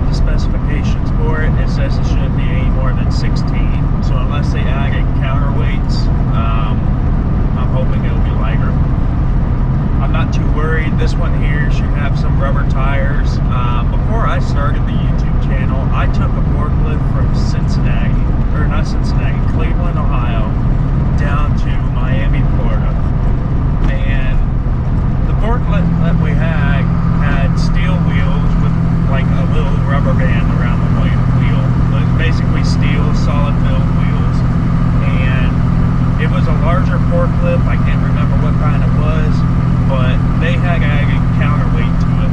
the specifications for it, it says it shouldn't be any more than 16. So unless they added counterweights, I'm hoping it'll be lighter. I'm not too worried. This one here should have some rubber tires. Before I started the YouTube channel, I took a forklift from Cincinnati, or not Cincinnati, Cleveland, Ohio, down to Miami, Florida. And the forklift that we had steel wheels with like a little rubber band around the wheel. But basically steel, solid build wheels. And it was a larger forklift. I can't remember what kind it was, but they had added counterweight to it,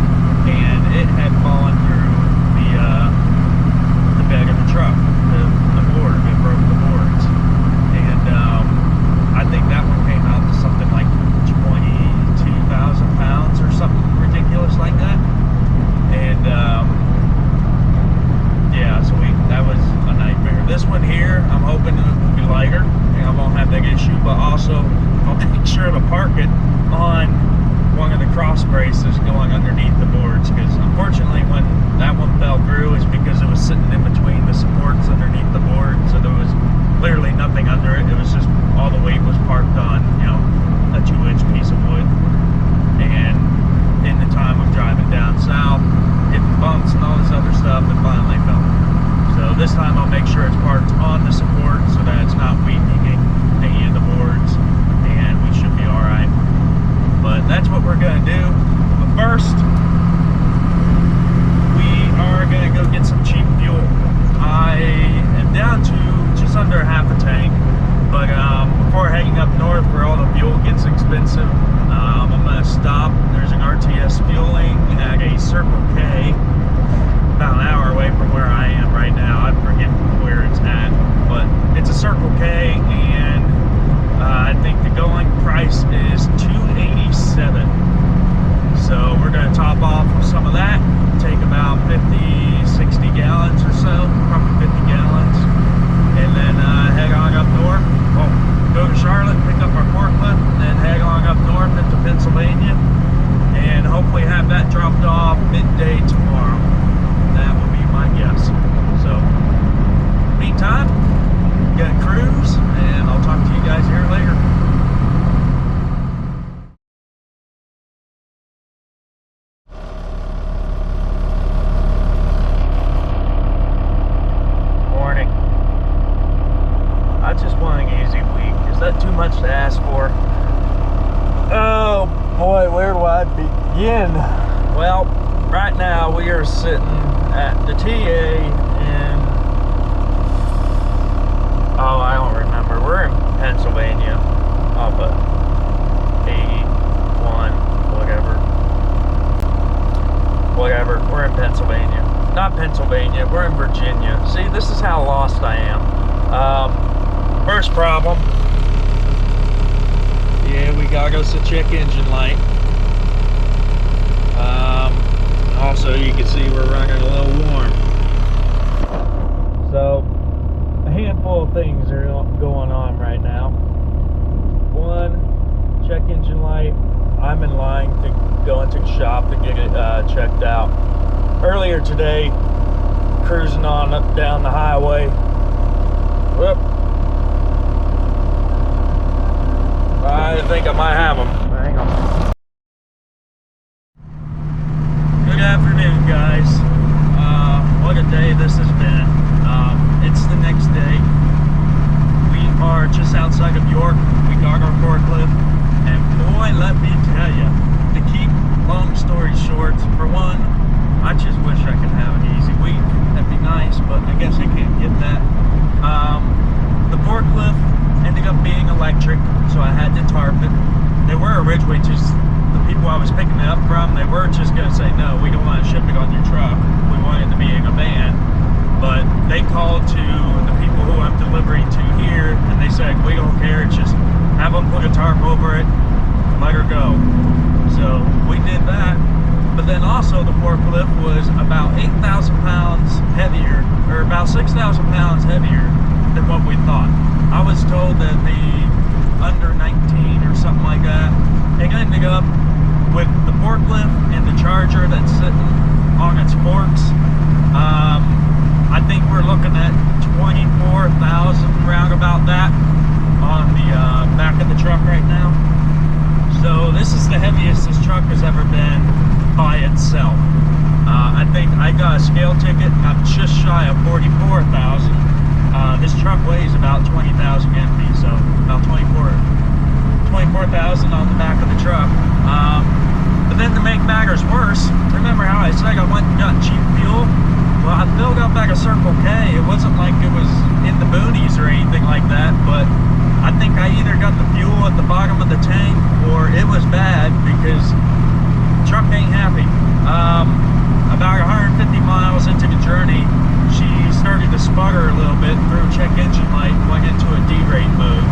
and it had fallen through the bed of the truck, the board. It broke the boards, and I think that one came out to something like 22,000 pounds or something ridiculous like that. And yeah, so that was a nightmare. This one here, I'm hoping it will be lighter and I won't have that issue, but also I'll make sure to park it on one of the cross braces going underneath the boards, because unfortunately when that one fell through is because it was sitting in between the supports underneath the board, so there was clearly nothing under it. It was just all the weight was parked on, you know, a 2-inch piece of wood. And in the time of driving down south, hitting bumps and all this other stuff, it finally fell through. So this time I'll make sure it's parked on the support so that it's not weakening any of the boards, and we should be all right. But that's what we're gonna do. But first, we are gonna go get some cheap fuel. I am down to just under half a tank, but before heading up north where all the fuel gets expensive, I'm gonna stop. There's an RTS fueling at a Circle K, about an hour away from where I am right now. I forget where it's at, but it's a Circle K, and I think the going price is $2.87. So we're going to top off with some of that, take about 50-60 gallons or so, probably 50 gallons, and then head on up north. Well, go to Charlotte, pick up our forklift, and then head on up north into Pennsylvania, and hopefully have that dropped off midday tomorrow. That would be my guess. So, meantime, gonna cruise, and I'll talk to you guys here later. Morning. I just want an easy week. Is that too much to ask for? Oh boy, where do I begin? Well, right now we are sitting at the TA in, oh, I don't remember. We're in Pennsylvania, off of 81, whatever. We're in Pennsylvania. Not Pennsylvania, we're in Virginia. See, this is how lost I am. First problem. Yeah, we gotta go to check engine light. Also, you can see we're running a little warm. So, a handful of things are going on right now. One, check engine light. I'm in line to go into the shop to get it checked out. Earlier today, cruising on up down the highway. Whoop. I think I might have them. Hang on. Good afternoon, guys. What a day this has been. It's the next day. We are just outside of York. We got our forklift, and boy, let me tell you, to keep long story short, for one, I just wish I could have an easy week. That'd be nice, but I guess I can't get that. The forklift ended up being electric, so I had to tarp it. They were originally just, the people I was picking it up from, they were just going to say, no, we don't want to ship it on your truck. We want it to be in a van. But they called to the people who I'm delivering to here, and they said, we don't care, it's just have them put a tarp over it, let her go. So we did that. But then also the forklift was about 8,000 pounds heavier, or about 6,000 pounds heavier than what we thought. I was told that the under 19 or something like that. It ended up with the forklift and the charger that's sitting on its forks. got a scale ticket. I'm just shy of 44,000. This truck weighs about 20,000 empty, so about 24,000 on the back of the truck. But then to make matters worse, remember how I said I went and got cheap fuel? Well, I filled up at a Circle K. It wasn't like it was in the boonies or anything like that, but I think I either got the fuel at the bottom of the tank or it was bad because the truck ain't happy. About 150 miles into the journey, she started to sputter a little bit, threw a check engine light, went into a D-rate mode.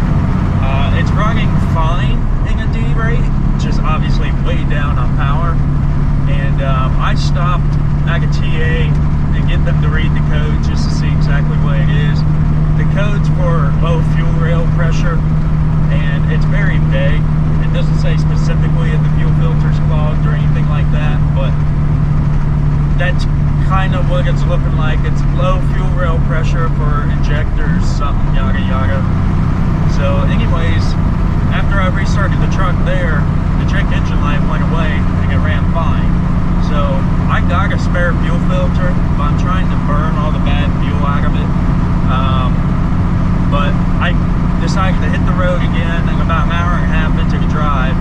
It's running fine in a D-rate, just obviously way down on power. And I stopped at a TA to get them to read the code just to see exactly what it is. The code's for low fuel rail pressure, and it's very vague. It doesn't say specifically if the fuel filter's clogged or anything like that, but that's kind of what it's looking like. It's low fuel rail pressure for injectors, something yada yada. So anyways, after I restarted the truck there, the check engine light went away and it ran fine. So I got a spare fuel filter, but I'm trying to burn all the bad fuel out of it. But I decided to hit the road again, and about an hour and a half into the drive,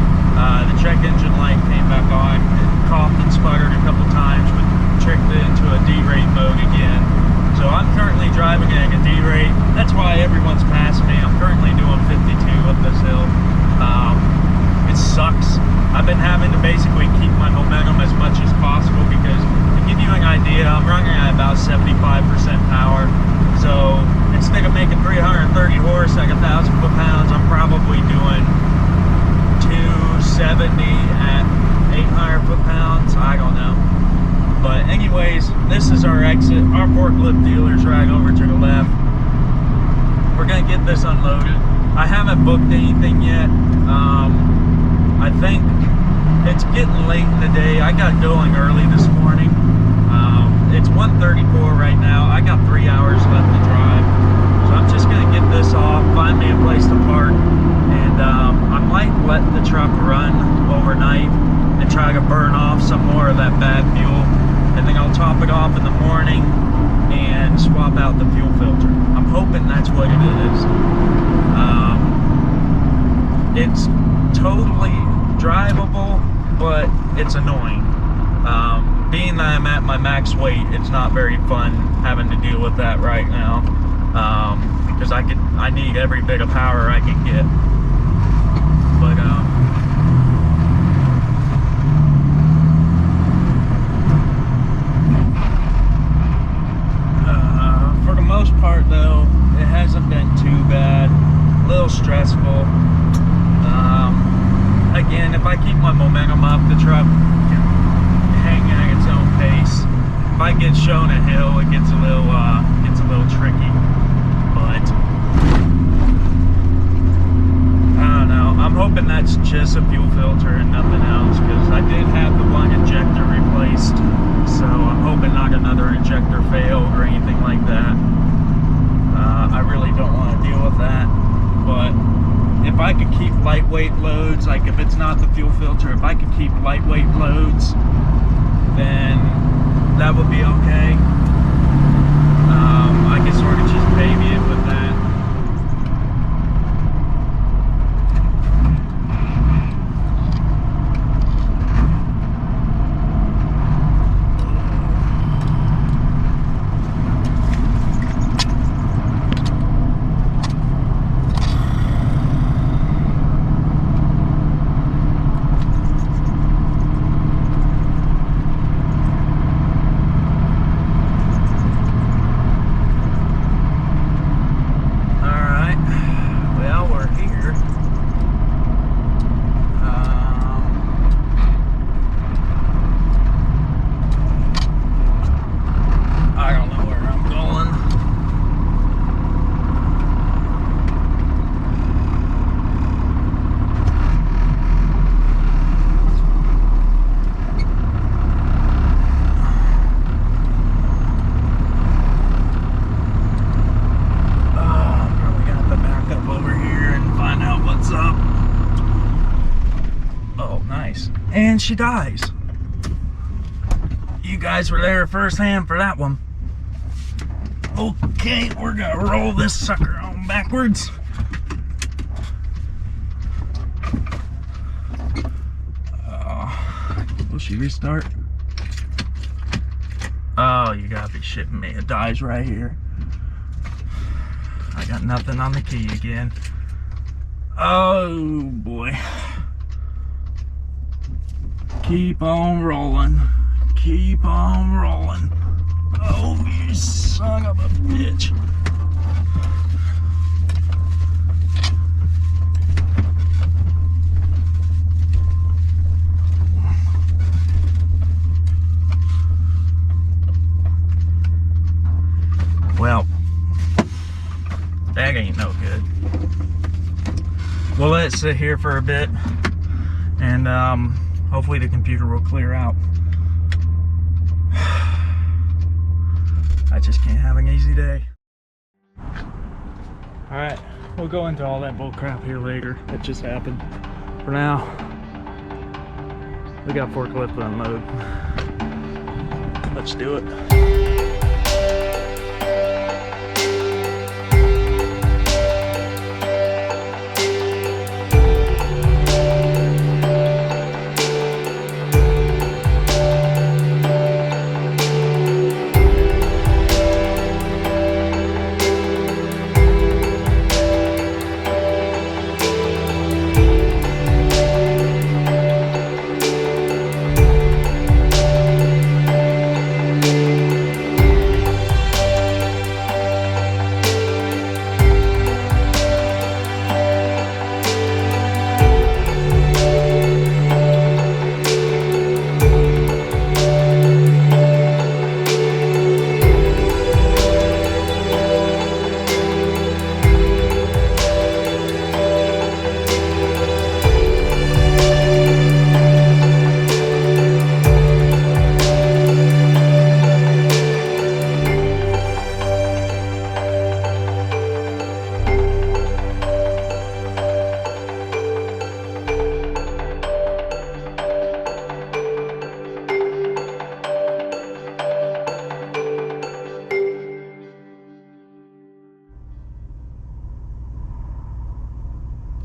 the check engine light came back on. It coughed and sputtered a couple times, but tricked it into a D-rate mode again. So I'm currently driving at a D-rate. That's why everyone's passing me. I'm currently doing 52 up this hill. It sucks. I've been having to basically keep my momentum as much as possible because, to give you an idea, I'm running at about 75% power. So instead of making 330 horse at 1,000 foot-pounds, I'm probably doing 270 at 800 foot-pounds. I don't know. But anyways, this is our exit. Our forklift dealer's right over to the left. We're gonna get this unloaded. I haven't booked anything yet. I think it's getting late in the day. I got going early this morning. It's 1:34 right now. I got 3 hours left to drive. So I'm just gonna get this off, find me a place to park, and I might let the truck run overnight and try to burn off some more of that bad fuel. And then I'll top it off in the morning and swap out the fuel filter. I'm hoping that's what it is. It's totally drivable, but it's annoying. Being that I'm at my max weight, it's not very fun having to deal with that right now. Because I need every bit of power I can get. But for the most part though, it hasn't been too bad. A little stressful. Again, if I keep my momentum up, the truck can hang at its own pace. If I get shown a hill, it gets a little tricky. But I don't know. I'm hoping that's just a fuel filter and nothing else, because I did have the one injector replaced. So I'm hoping not another injector fail or anything like that. I really don't want to deal with that. But if I could keep lightweight loads, like if it's not the fuel filter, if I could keep lightweight loads, then that would be okay. I could sort of just baby it with that. And she dies. You guys were there firsthand for that one. Okay, we're gonna roll this sucker on backwards. Will she restart? Oh, you gotta be shitting me. It dies right here. I got nothing on the key again. Oh boy. Keep on rolling. Keep on rolling. Oh, you son of a bitch. Well, that ain't no good. We'll let it sit here for a bit, and hopefully the computer will clear out. I just can't have an easy day. Alright, we'll go into all that bull crap here later. It just happened. For now, we got forklift to unload. Let's do it.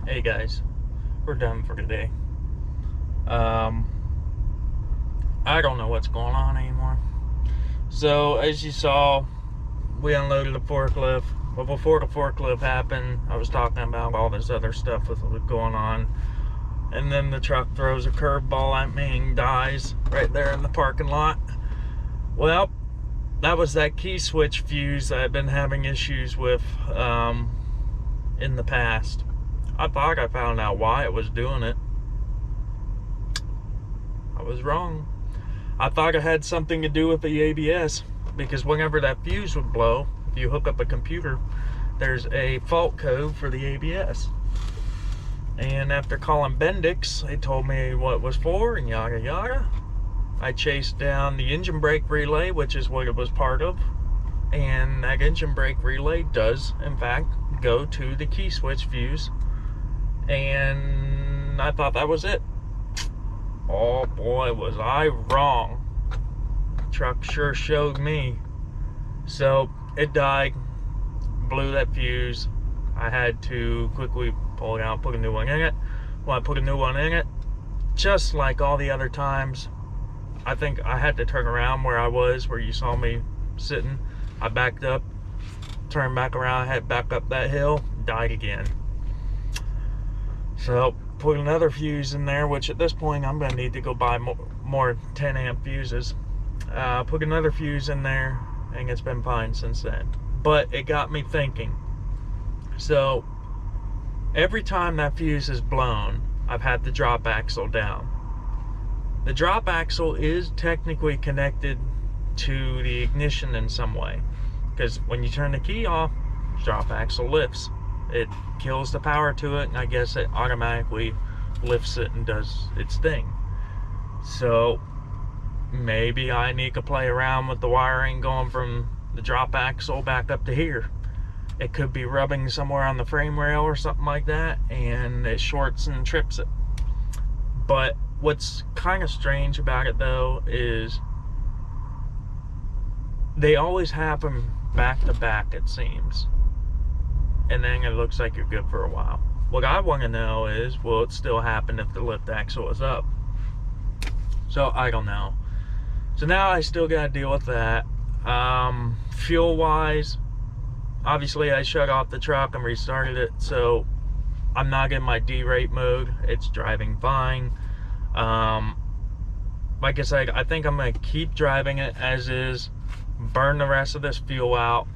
Hey guys, we're done for today. I don't know what's going on anymore. So as you saw, we unloaded the forklift. But before the forklift happened, I was talking about all this other stuff with going on. And then the truck throws a curveball at me and dies right there in the parking lot. Well, that was that key switch fuse that I've been having issues with in the past. I thought I found out why it was doing it. I was wrong. I thought it had something to do with the ABS, because whenever that fuse would blow, if you hook up a computer, there's a fault code for the ABS. And after calling Bendix, they told me what it was for and yada yada. I chased down the engine brake relay, which is what it was part of, and that engine brake relay does in fact go to the key switch fuse. And I thought that was it. Oh boy, was I wrong. The truck sure showed me. So it died, blew that fuse. I had to quickly pull it out, put a new one in it. When I put a new one in it, just like all the other times, I think I had to turn around where I was, where you saw me sitting. I backed up, turned back around, head back up that hill, died again. So put another fuse in there, which at this point I'm going to need to go buy more 10 amp fuses. Put another fuse in there, and it's been fine since then. But it got me thinking. So every time that fuse is blown, I've had the drop axle down. The drop axle is technically connected to the ignition in some way, because when you turn the key off, the drop axle lifts. It kills the power to it, and I guess it automatically lifts it and does its thing. So maybe I need to play around with the wiring going from the drop axle back up to here. It could be rubbing somewhere on the frame rail or something like that, and it shorts and trips it. But what's kind of strange about it though is they always happen back to back, it seems. And then it looks like you're good for a while. What I want to know is, will it still happen if the lift axle is up? So I don't know. So now I still got to deal with that. Fuel wise, obviously I shut off the truck and restarted it, so I'm not in my D-rate mode. It's driving fine. Like I said, I think I'm going to keep driving it as is, burn the rest of this fuel out,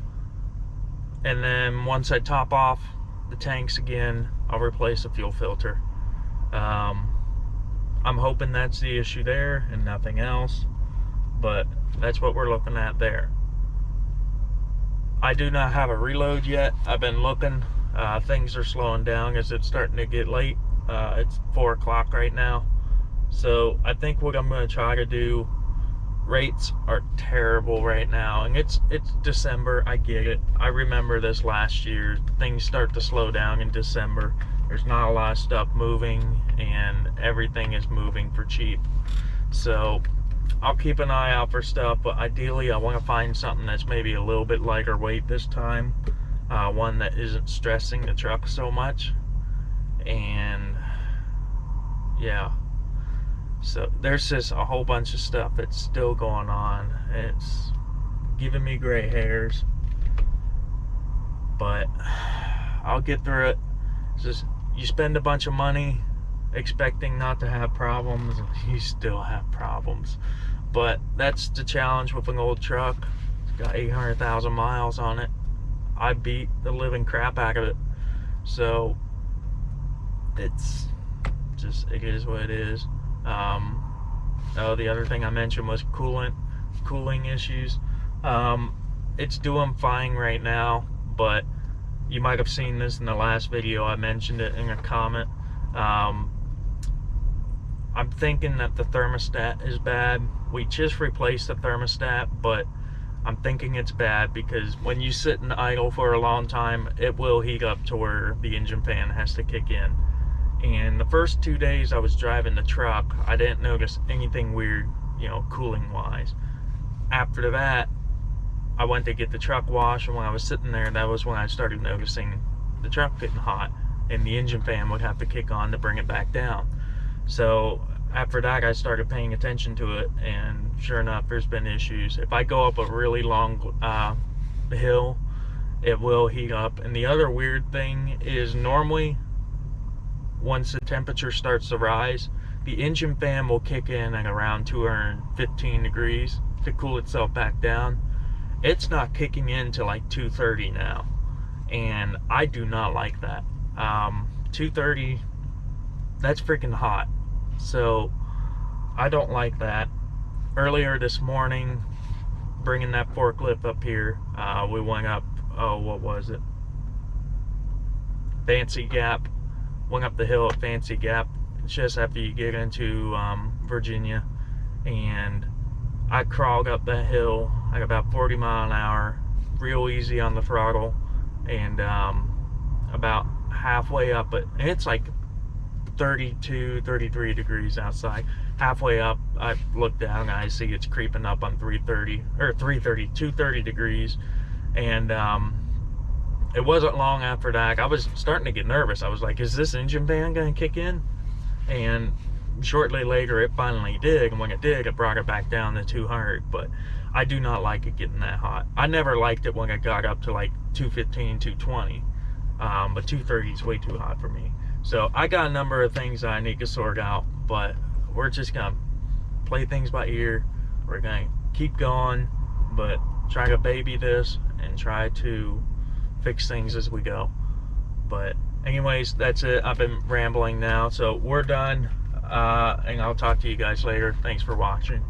and then once I top off the tanks again, I'll replace the fuel filter. I'm hoping that's the issue there and nothing else, but that's what we're looking at there. I do not have a reload yet. I've been looking. Things are slowing down as it's starting to get late. It's 4 o'clock right now. So I think what I'm going to try to do, rates are terrible right now, and it's December. I get it. I remember this last year. Things start to slow down in December. There's not a lot of stuff moving, and everything is moving for cheap. So I'll keep an eye out for stuff, but ideally I want to find something that's maybe a little bit lighter weight this time, one that isn't stressing the truck so much. And yeah, so there's just a whole bunch of stuff that's still going on. It's giving me gray hairs, but I'll get through it. It's just, you spend a bunch of money expecting not to have problems, and you still have problems. But that's the challenge with an old truck. It's got 800,000 miles on it. I beat the living crap out of it. So it's just, it is what it is. Oh, the other thing I mentioned was cooling issues. It's doing fine right now, but you might have seen this in the last video. I mentioned it in a comment. I'm thinking that the thermostat is bad. We just replaced the thermostat, but I'm thinking it's bad because when you sit in idle for a long time, it will heat up to where the engine fan has to kick in. And the first 2 days I was driving the truck, I didn't notice anything weird, you know, cooling wise. After that, I went to get the truck washed, and when I was sitting there, that was when I started noticing the truck getting hot, and the engine fan would have to kick on to bring it back down. So after that, I started paying attention to it, and sure enough, there's been issues. If I go up a really long hill, it will heat up. And the other weird thing is, normally once the temperature starts to rise, the engine fan will kick in at around 215 degrees to cool itself back down. It's not kicking in to like 230 now, and I do not like that. 230, that's freaking hot. So I don't like that. Earlier this morning, bringing that forklift up here, we went up, oh, what was it? Fancy Gap. Went up the hill at Fancy Gap, just after you get into Virginia, and I crawled up that hill at about 40 miles an hour, real easy on the throttle, and about halfway up it, and it's like 32, 33 degrees outside. Halfway up, I look down and I see it's creeping up on 230 degrees, and it wasn't long after that, I was starting to get nervous. I was like, is this engine fan going to kick in? And shortly later, it finally did. And when it did, it brought it back down to 200. But I do not like it getting that hot. I never liked it when it got up to like 215, 220. But 230 is way too hot for me. So I got a number of things that I need to sort out. But we're just going to play things by ear. We're going to keep going, but try to baby this and try to fix things as we go. But anyways, that's it. I've been rambling now, so we're done, and I'll talk to you guys later. Thanks for watching.